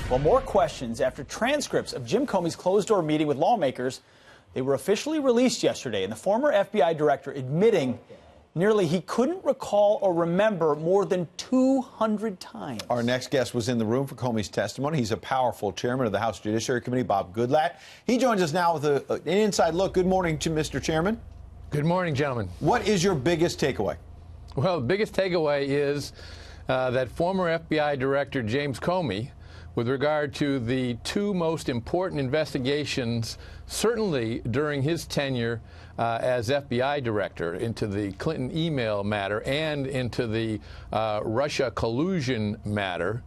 Well, more questions after transcripts of Jim Comey's closed-door meeting with lawmakers. They were officially released yesterday, and the former FBI director admitting nearly he couldn't recall or remember more than 200 times. Our next guest was in the room for Comey's testimony. He's a powerful chairman of the House Judiciary Committee, Bob Goodlatte. He joins us now with an inside look. Good morning to Mr. Chairman. Good morning, gentlemen. What is your biggest takeaway? Well, the biggest takeaway is that former FBI Director James Comey, with regard to the two most important investigations, certainly during his tenure as FBI director, into the Clinton email matter and into the Russia collusion matter,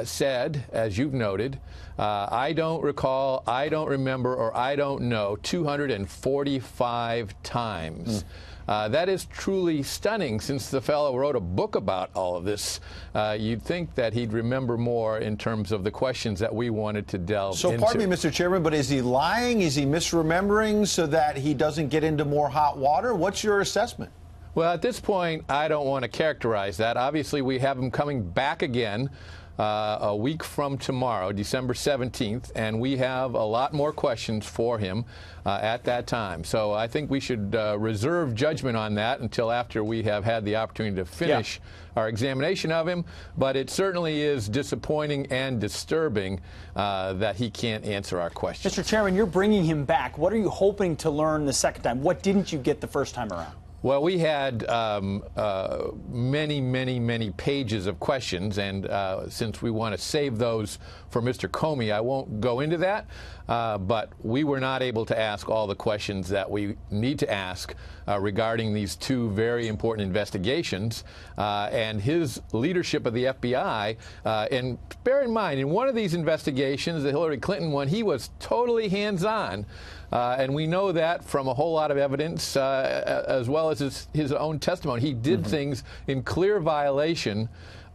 said, as you've noted, I don't recall, I don't remember, or I don't know 245 times. That is truly stunning. Since the fellow wrote a book about all of this, you'd think that he'd remember more in terms of the questions that we wanted to delve into. So pardon me, Mr. Chairman, but is he lying? Is he misremembering so that he doesn't get into more hot water? What's your assessment? Well, at this point, I don't want to characterize that. Obviously, we have him coming back again a week from tomorrow, December 17th, and we have a lot more questions for him at that time. So I think we should reserve judgment on that until after we have had the opportunity to finish our examination of him. But it certainly is disappointing and disturbing that he can't answer our questions. Mr. Chairman, you're bringing him back. What are you hoping to learn the second time? What didn't you get the first time around? Well, we had many pages of questions, and since we want to save those for Mr. Comey, I won't go into that. But we were not able to ask all the questions that we need to ask regarding these two very important investigations and his leadership of the FBI. And bear in mind, in one of these investigations, the Hillary Clinton one, he was totally hands-on. And we know that from a whole lot of evidence, as well as his own testimony. He did things in clear violation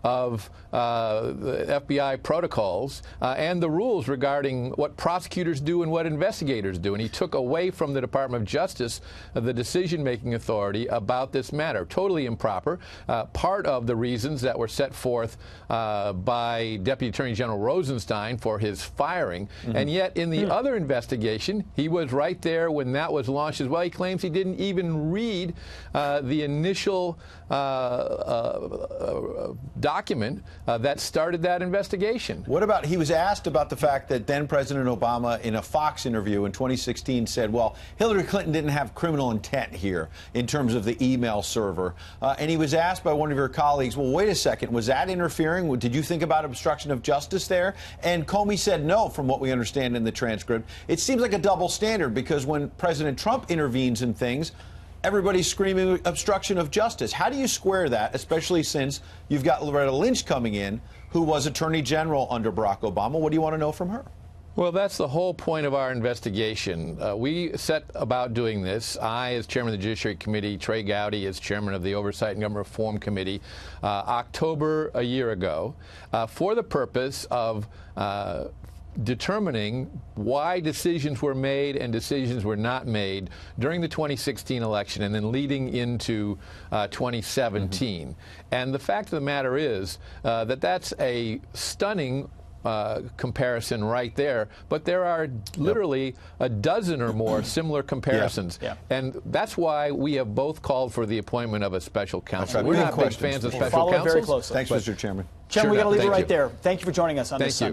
of the FBI protocols and the rules regarding what prosecutors do and what investigators do. And he took away from the Department of Justice the decision-making authority about this matter. Totally improper. Part of the reasons that were set forth by Deputy Attorney General Rosenstein for his firing. And yet in the other investigation, he was right there when that was launched as well. He claims he didn't even read the initial document that started that investigation. What about, he was asked about the fact that then President Obama in a Fox interview in 2016 said, well, Hillary Clinton didn't have criminal intent here in terms of the email server. And he was asked by one of your colleagues, well, wait a second, was that interfering? Did you think about obstruction of justice there? And Comey said no, from what we understand in the transcript. It seems like a double standard, because when President Trump intervenes in things, everybody's screaming obstruction of justice. How do you square that, especially since you've got Loretta Lynch coming in, who was Attorney General under Barack Obama? What do you want to know from her? Well, that's the whole point of our investigation. We set about doing this. I, as chairman of the Judiciary Committee, Trey Gowdy, as chairman of the Oversight and Government Reform Committee, October a year ago, for the purpose of determining why decisions were made and decisions were not made during the 2016 election and then leading into 2017. And the fact of the matter is that that's a stunning comparison right there, but there are literally a dozen or more similar comparisons. And that's why we have both called for the appointment of a special counsel. We're not big fans of special counsels. Very closely. Thanks, Mr. Chairman. Chairman, we got to leave it right there. Thank you for joining us on this Sunday.